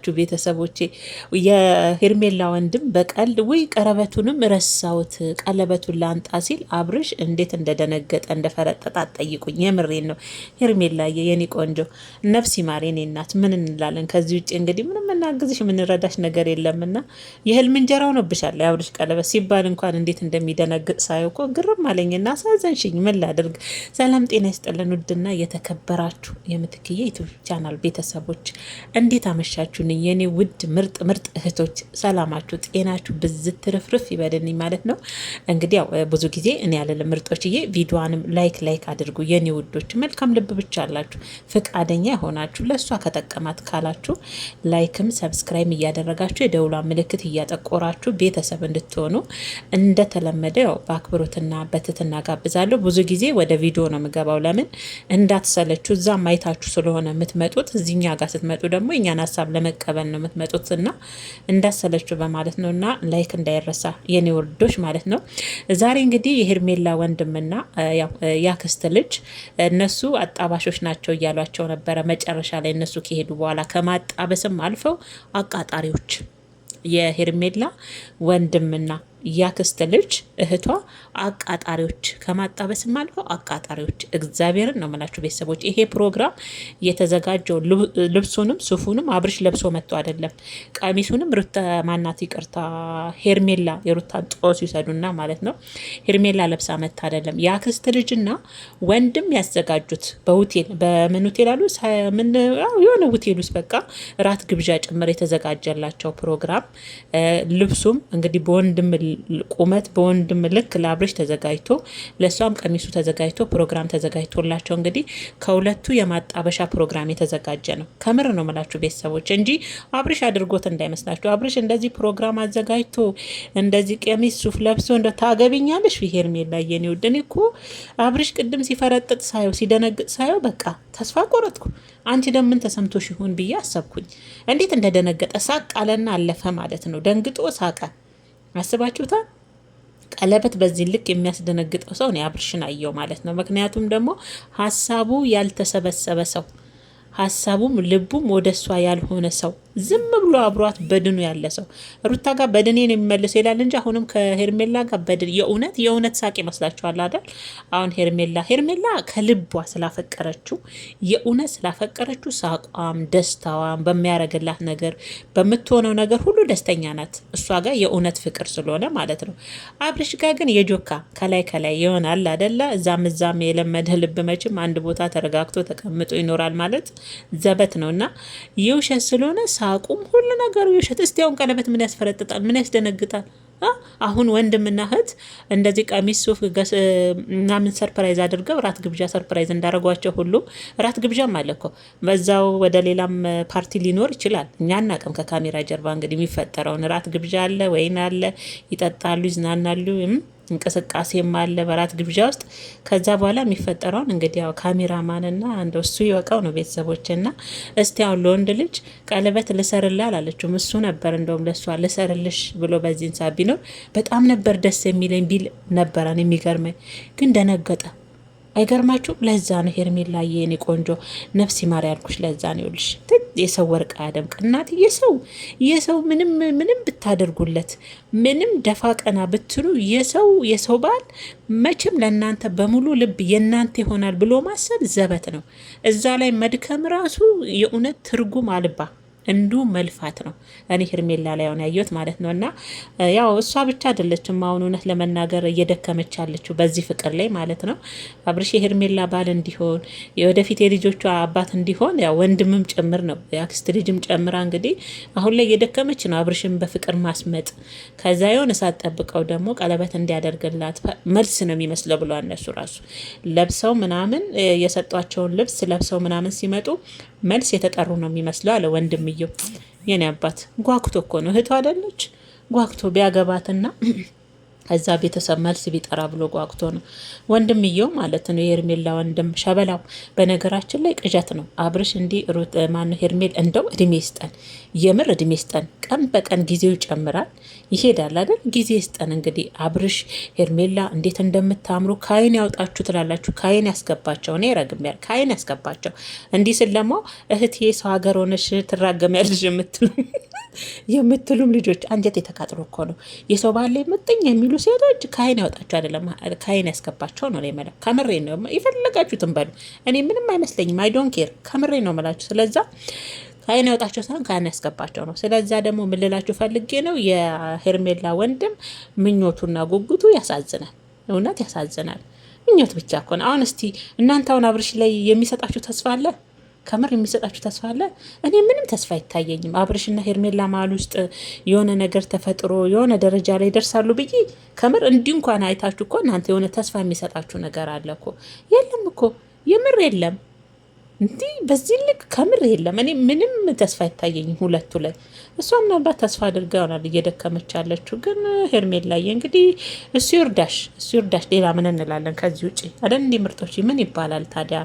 ናችሁ ቤተሰቦቼ? የሄርሜላ ወንድም በቀልድ ወይ ቀለበቱንም ረሳውት ቀለበቱን ላንጣ ሲል አብርሽ እንዴት እንደደነገጠ እንደፈረጠጣ ጠይቁኝ። የምሬን ነው። ሄርሜላዬ የኔ ቆንጆ ነፍሲ ማር የኔ እናት ምን እንላለን ከዚህ ውጭ እንግዲህ ምንም እናግዝሽ የምንረዳሽ ነገር የለምና የህልም እንጀራው ነው ብሻለ የአብርሽ ቀለበት ሲባል እንኳን እንዴት እንደሚደነግጥ ሳየው እኮ ግርም አለኝና አሳዘንሽኝ። ምን ላድርግ? ሰላም ጤና ይስጥልን ውድና የተከበራችሁ የምትክዬ ዩቲዩብ ቻናል ቤተሰቦች እንዴት አመሻችሁን? የኔ ውድ ምርጥ ምርጥ እህቶች ሰላማችሁ ጤናችሁ ብዝት ትርፍርፍ ይበልልኝ ማለት ነው። እንግዲህ ያው ብዙ ጊዜ እኔ ያለለ ምርጦችዬ ቪዲዮንም ላይክ አድርጉ የኔ ውዶች። መልካም ልብ ብቻ አላችሁ ፍቃደኛ የሆናችሁ ለእሷ ከጠቀማት ካላችሁ ላይክም ሰብስክራይብ እያደረጋችሁ የደውሏ ምልክት እያጠቆራችሁ ቤተሰብ እንድትሆኑ እንደተለመደ ያው በአክብሮትና በትትና ጋብዛለሁ። ብዙ ጊዜ ወደ ቪዲዮ ነው የምገባው። ለምን እንዳትሰለችሁ፣ እዛ ማየታችሁ ስለሆነ የምትመጡት፣ እዚኛ ጋር ስትመጡ ደግሞ እኛን ሀሳብ ለመቀበል ነው የምትመጡት እና እንዳትሰለችሁ በማለት ነው። እና ላይክ እንዳይረሳ የኔ ወርዶች ማለት ነው። ዛሬ እንግዲህ የሄርሜላ ወንድምና ያክስት ልጅ እነሱ አጣባሾች ናቸው እያሏቸው ነበረ። መጨረሻ ላይ እነሱ ከሄዱ በኋላ ከማጣበስም አልፈው አቃጣሪዎች የሄርሜላ ወንድምና ያክስት ልጅ እህቷ አቃጣሪዎች ከማጣበስም አልፈው አቃጣሪዎች። እግዚአብሔርን ነው የምላችሁ ቤተሰቦች። ይሄ ፕሮግራም የተዘጋጀው ልብሱንም ሱፉንም አብርሽ ለብሶ መጥቶ አይደለም። ቀሚሱንም ሩታ ማናት ይቅርታ ሄርሜላ የሩታን ጦስ ይሰዱና ማለት ነው ሄርሜላ ለብሳ መጥታ አይደለም። ያክስት ልጅና ወንድም ያዘጋጁት በሆቴል በምን ሆቴል አሉ የሆነ ሆቴል ውስጥ በቃ ራት ግብዣ ጭምር የተዘጋጀላቸው ፕሮግራም ልብሱም እንግዲህ በወንድም ቁመት በወንድም ልክ ለአብርሽ ተዘጋጅቶ ለሷም ቀሚሱ ተዘጋጅቶ ፕሮግራም ተዘጋጅቶላቸው እንግዲህ ከሁለቱ የማጣበሻ ፕሮግራም የተዘጋጀ ነው። ከምር ነው የምላችሁ ቤተሰቦች እንጂ አብርሽ አድርጎት እንዳይመስላችሁ። አብርሽ እንደዚህ ፕሮግራም አዘጋጅቶ እንደዚህ ቀሚስ ሱፍ ለብሶ እንደ ታገቢኛለሽ ሄርሜላ የኔ ውድ። እኔ እኮ አብርሽ ቅድም ሲፈረጥጥ ሳየው ሲደነግጥ ሳየው በቃ ተስፋ ቆረጥኩ። አንቺ ደግሞ ምን ተሰምቶሽ ይሆን ብዬ አሰብኩኝ። እንዴት እንደደነገጠ ሳቅ አለና አለፈ ማለት ነው። ደንግጦ ሳቀ። አስባችሁታል? ቀለበት በዚህ ልክ የሚያስደነግጠው ሰው ነው አብርሽን አየው ማለት ነው። ምክንያቱም ደግሞ ሀሳቡ ያልተሰበሰበ ሰው ሀሳቡም ልቡም ወደ እሷ ያልሆነ ሰው ዝም ብሎ አብሯት በድኑ ያለ ሰው ሩታ ጋር በድኔን የሚመልሰው ይላል እንጂ አሁንም ከሄርሜላ ጋር በድን የእውነት ሳቅ ይመስላችኋል አይደል? አሁን ሄርሜላ ከልቧ ስላፈቀረችው የእውነት ስላፈቀረችው ሳቋም ደስታዋም በሚያረግላት ነገር በምትሆነው ነገር ሁሉ ደስተኛ ናት። እሷ ጋር የእውነት ፍቅር ስለሆነ ማለት ነው። አብርሽ ጋር ግን የጆካ ከላይ ይሆናል አይደለ? እዛም የለመደ ልብ መቼም አንድ ቦታ ተረጋግቶ ተቀምጦ ይኖራል ማለት ዘበት ነው እና የውሸት ስለሆነ ሳቁም ሁሉ ነገሩ የውሸት። እስቲ አሁን ቀለበት ምን ያስፈረጥጣል? ምን ያስደነግጣል? አሁን ወንድምና እህት እንደዚህ ቀሚስ ሱፍ ምናምን ሰርፕራይዝ አድርገው ራት ግብዣ ሰርፕራይዝ እንዳደረጓቸው ሁሉ ራት ግብዣም አለ እኮ በዛው ወደ ሌላም ፓርቲ ሊኖር ይችላል። እኛ አናውቅም። ከካሜራ ጀርባ እንግዲህ የሚፈጠረውን ራት ግብዣ አለ፣ ወይን አለ፣ ይጠጣሉ፣ ይዝናናሉ፣ እንቅስቃሴም አለ በራት ግብዣ ውስጥ። ከዛ በኋላ የሚፈጠረውን እንግዲህ ያው ካሜራማንና እንደው እሱ ይወቀው ነው ቤተሰቦችና። እስቲ አሁን ለወንድ ልጅ ቀለበት ልሰርላ አላለችውም። እሱ ነበር እንደውም ለሷ ልሰርልሽ ብሎ በዚህን ሳቢ ነው በጣም ነበር ደስ የሚለኝ ቢል ነበራን። የሚገርመኝ ግን ደነገጠ። አይገርማችሁ? ለዛ ነው ሄርሜላ የኔ ቆንጆ ነፍስ ይማር ያልኩሽ። ለዛ ነው ይልሽ የሰው ወርቅ አያደምቅ እናት። የሰው ምንም ብታደርጉለት ምንም ደፋ ቀና ብትሉ የሰው ባል መቼም ለእናንተ በሙሉ ልብ የእናንተ ይሆናል ብሎ ማሰብ ዘበት ነው። እዛ ላይ መድከም ራሱ የእውነት ትርጉም አልባ እንዱ መልፋት ነው። እኔ ሄርሜላ ላይ ሆነ ያየሁት ማለት ነው። እና ያው እሷ ብቻ አይደለችም አሁን እውነት ለመናገር እየደከመች ያለችው በዚህ ፍቅር ላይ ማለት ነው። አብርሽ የሄርሜላ ባል እንዲሆን የወደፊት የልጆቿ አባት እንዲሆን ያው ወንድምም ጭምር ነው የአክስት ልጅም ጨምራ እንግዲህ አሁን ላይ እየደከመች ነው አብርሽን በፍቅር ማስመጥ። ከዛ የሆነ ሰዓት ጠብቀው ደግሞ ቀለበት እንዲያደርግላት መልስ ነው የሚመስለው ብሎ እነሱ ራሱ ለብሰው ምናምን የሰጧቸውን ልብስ ለብሰው ምናምን ሲመጡ መልስ የተጠሩ ነው የሚመስለው አለ ወንድምየው። የኔ አባት ጓጉቶ እኮ ነው እህቱ አይደለች ጓጉቶ ቢያገባትና ከዛ ቤተሰብ መልስ ቢጠራ ብሎ ጓጉቶ ነው ወንድምየው ማለት ነው። የሄርሜላ ወንድም ሸበላው። በነገራችን ላይ ቅዠት ነው አብርሽ እንዲህ ሩት ማነው ሄርሜል እንደው እድሜ ይስጠን፣ የምር እድሜ ይስጠን። ቀን በቀን ጊዜው ይጨምራል ይሄዳል አይደል? ጊዜ ይስጠን። እንግዲህ አብርሽ ሄርሜላ እንዴት እንደምታምሩ ካይን ያውጣችሁ ትላላችሁ። ካይን ያስገባቸው። እኔ ረግሜያለሁ። ካይን ያስገባቸው። እንዲህ ስለማ እህቴ ሰው ሀገር ሆነሽ ትራገሚያለሽ የምትሉም ልጆች አንጀት የተቃጥሎ እኮ ነው። የሰው ባለ ምጥኝ የሚሉ ሴቶች ካይን ያወጣቸው አይደለም ካይን ያስገባቸው ነው። መላ ከምሬ ነው። የፈለጋችሁትን በሉ። እኔ ምንም አይመስለኝም። አይ ዶንት ኬር ከምሬ ነው መላችሁ። ስለዛ ካይን ያወጣቸው ሳይሆን ካይን ያስገባቸው ነው። ስለዛ ደግሞ ምልላችሁ ፈልጌ ነው የሄርሜላ ወንድም ምኞቱና ጉጉቱ ያሳዝናል። እውነት ያሳዝናል። ምኞት ብቻ እኮ ነው። አሁን እስቲ እናንተ አሁን አብርሽ ላይ የሚሰጣችሁ ተስፋ አለ? ከምር የሚሰጣችሁ ተስፋ አለ? እኔ ምንም ተስፋ አይታየኝም። አብርሽና ሄርሜላ መሀል ውስጥ የሆነ ነገር ተፈጥሮ የሆነ ደረጃ ላይ ይደርሳሉ ብዬ ከምር እንዲህ እንኳን አይታችሁ እኮ እናንተ የሆነ ተስፋ የሚሰጣችሁ ነገር አለ እኮ? የለም እኮ የምር የለም። እንዲህ በዚህ ልክ ከምር የለም። እኔ ምንም ተስፋ አይታየኝም ሁለቱ ላይ። እሷ ምናልባት ተስፋ አድርጋ ይሆናል እየደከመች ያለችው። ግን ሄርሜላዬ እንግዲህ እሱ ይርዳሽ፣ እሱ ይርዳሽ። ሌላ ምን እንላለን ከዚህ ውጭ አይደል? እንዲህ ምርጦች ምን ይባላል ታዲያ?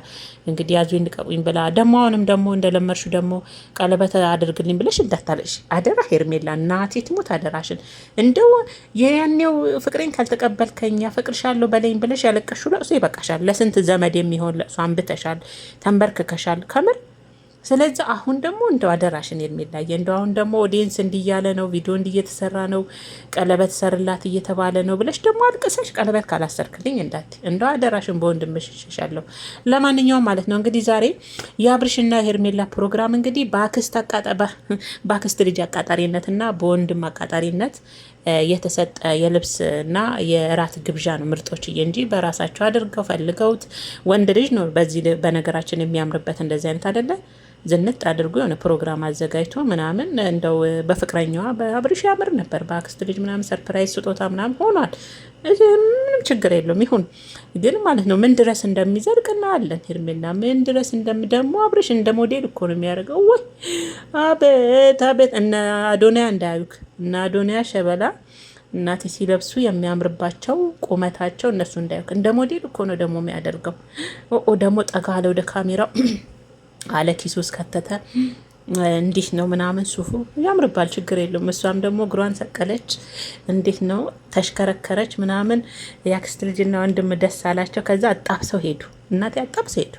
እንግዲህ ያዙ እንድቀቁኝ ብላ ደግሞ አሁንም ደግሞ እንደለመድሹ ደግሞ ቀለበት አድርግልኝ ብለሽ እንዳታለሽ አደራ ሄርሜላ፣ እናቴ ትሙት አደራሽን። እንደው የያኔው ፍቅሬን ካልተቀበልከኝ ፍቅርሻለሁ በለኝ ብለሽ ያለቀሹ ለእሱ ይበቃሻል። ለስንት ዘመድ የሚሆን ለእሱ አንብተሻል፣ ተንበርክከሻል ከምር። ስለዚህ አሁን ደግሞ እንደው አደራሽን ሄርሜላዬ፣ እንደው አሁን ደግሞ ኦዲየንስ እንዲያለ ነው፣ ቪዲዮ እንዲየተሰራ ነው፣ ቀለበት ሰርላት እየተባለ ነው ብለሽ ደግሞ አልቅሰሽ ቀለበት ካላሰርክልኝ እንዳት እንደው አደራሽን በወንድምሽ እሸሻለሁ። ለማንኛውም ማለት ነው እንግዲህ ዛሬ የአብርሽና ሄርሜላ ፕሮግራም እንግዲህ በአክስት ልጅ አቃጣሪነትና በወንድም አቃጣሪነት የተሰጠ የልብስ እና የራት ግብዣ ነው ምርጦችዬ፣ እንጂ በራሳቸው አድርገው ፈልገውት ወንድ ልጅ ነው። በዚህ በነገራችን የሚያምርበት እንደዚህ አይነት አይደለ ዝንጥ አድርጎ የሆነ ፕሮግራም አዘጋጅቶ ምናምን እንደው በፍቅረኛዋ በአብርሽ ያምር ነበር። በአክስት ልጅ ምናምን ሰርፕራይዝ ስጦታ ምናምን ሆኗል። ምንም ችግር የለውም ይሁን። ግን ማለት ነው ምን ድረስ እንደሚዘልቅ እናያለን። ሄርሜላ ምን ድረስ ደግሞ አብርሽ እንደ ሞዴል እኮ ነው የሚያደርገው። ወይ አቤት አቤት! እነ አዶኒያ እንዳያዩክ እና አዶኒያ ሸበላ እናቴ ሲለብሱ የሚያምርባቸው ቁመታቸው እነሱ እንዳያዩክ እንደ ሞዴል እኮ ነው ደግሞ የሚያደርገው። ደግሞ ጠጋ አለ ወደ ካሜራው አለ ኪሱ ውስጥ ከተተ። እንዲህ ነው ምናምን ሱፉ ያምርባል፣ ችግር የለውም። እሷም ደግሞ እግሯን ሰቀለች፣ እንዴት ነው ተሽከረከረች ምናምን። የአክስት ልጅና ወንድም ደስ አላቸው። ከዛ አጣብሰው ሄዱ። እናቴ አጣብሰው ሄዱ።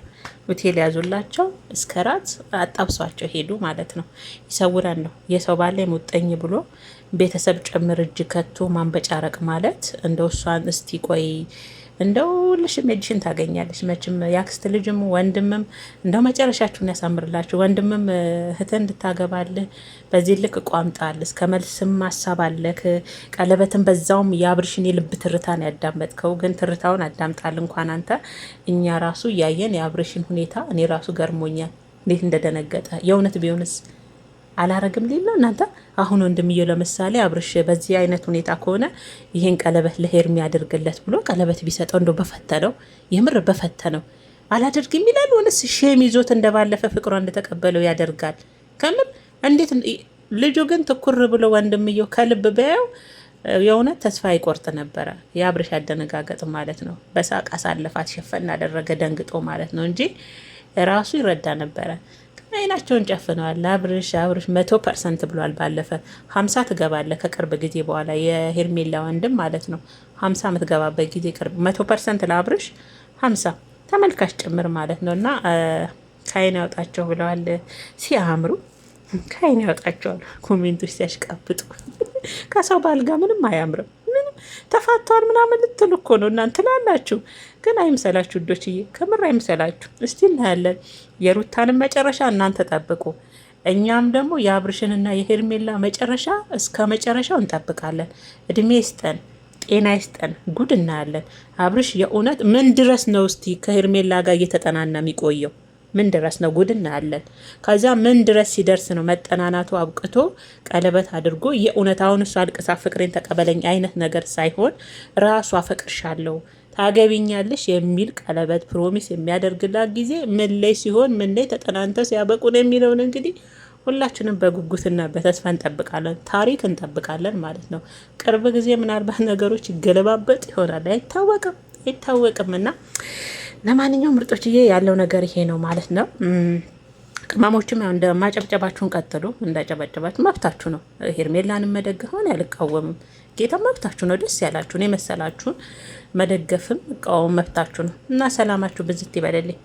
ሆቴል ያዙላቸው እስከ ራት አጣብሷቸው ሄዱ ማለት ነው። ይሰውረን ነው የሰው ባለ ሙጠኝ ብሎ ቤተሰብ ጭምር እጅ ከቶ ማንበጫረቅ ማለት እንደው እሷን እስቲ ቆይ እንደው ልሽም እድሽን ታገኛለች መቼም። የአክስት ልጅም ወንድምም እንደው መጨረሻችሁን ያሳምርላችሁ። ወንድምም እህትን እንድታገባልህ በዚህ ልክ ቋምጣል እስከ መልስም ሀሳብ አለክ። ቀለበትን በዛውም የአብርሽን የልብ ትርታን ያዳመጥከው። ግን ትርታውን አዳምጣል እንኳን አንተ፣ እኛ ራሱ እያየን የአብርሽን ሁኔታ እኔ ራሱ ገርሞኛል እንዴት እንደደነገጠ። የእውነት ቢሆንስ አላረግም ሊል ነው እናንተ። አሁን ወንድምየው ለምሳሌ አብርሽ በዚህ አይነት ሁኔታ ከሆነ ይሄን ቀለበት ለሄርሚ ያደርግለት ብሎ ቀለበት ቢሰጠው እንደው በፈተነው፣ የምር በፈተነው አላደርግም ይላል። ወንስ ሼም ይዞት እንደባለፈ ፍቅሯ እንደተቀበለው ያደርጋል? ከምር እንዴት ልጁ ግን ትኩር ብሎ ወንድምየው ከልብ በያው የእውነት ተስፋ ይቆርጥ ነበረ። የአብርሽ ያደነጋገጥ ማለት ነው። በሳቅ አሳለፋት፣ ሸፈን አደረገ ደንግጦ ማለት ነው እንጂ ራሱ ይረዳ ነበረ። አይናቸውን ጨፍነዋል። አብርሽ 100% ብሏል። ባለፈ 50 ትገባለህ ከቅርብ ጊዜ በኋላ የሄርሜላ ወንድም ማለት ነው። 50 የምትገባበት ጊዜ ቅርብ። 100% ለአብርሽ 50 ተመልካች ጭምር ማለት ነው። እና ከአይን ያውጣቸው ብለዋል። ሲያምሩ ከአይን ያውጣቸዋል። ኮሜንቶች ሲያሽቃብጡ ከሰው ባል ጋር ምንም አያምርም። ተፋቷል ምናምን ልትሉ እኮ ነው እናንተ ላላችሁ። ግን አይምሰላችሁ ውዶችዬ፣ ከምር አይምሰላችሁ። እስቲ እናያለን የሩታንም መጨረሻ እናንተ ጠብቁ። እኛም ደግሞ የአብርሽንና የሄርሜላ መጨረሻ እስከ መጨረሻው እንጠብቃለን። እድሜ ይስጠን፣ ጤና ይስጠን፣ ጉድ እናያለን። አብርሽ የእውነት ምን ድረስ ነው እስቲ ከሄርሜላ ጋር እየተጠናና የሚቆየው? ምን ድረስ ነው? ጉድ እናያለን። ከዛ ምን ድረስ ሲደርስ ነው መጠናናቱ አብቅቶ ቀለበት አድርጎ የእውነት አሁን እሱ አልቅሳ ፍቅሬን ተቀበለኝ አይነት ነገር ሳይሆን ራሱ አፈቅርሻለሁ ታገቢኛለሽ የሚል ቀለበት ፕሮሚስ የሚያደርግላት ጊዜ ምን ላይ ሲሆን ምን ላይ ተጠናንተው ሲያበቁ ነው የሚለውን እንግዲህ ሁላችንም በጉጉትና በተስፋ እንጠብቃለን፣ ታሪክ እንጠብቃለን ማለት ነው። ቅርብ ጊዜ ምናልባት ነገሮች ይገለባበጥ ይሆናል፣ አይታወቅም። እና ለማንኛውም ምርጦችዬ ያለው ነገር ይሄ ነው ማለት ነው። ቅመሞችም ያው እንደ ማጨብጨባችሁን ቀጥሉ። እንዳጨበጨባችሁ መብታችሁ ነው። ሄርሜላንም መደገፈውን አልቃወምም። ጌታ መብታችሁ ነው። ደስ ያላችሁን የመሰላችሁን መደገፍም እቃወም መብታችሁ ነው። እና ሰላማችሁ ብዝት ይበልልኝ።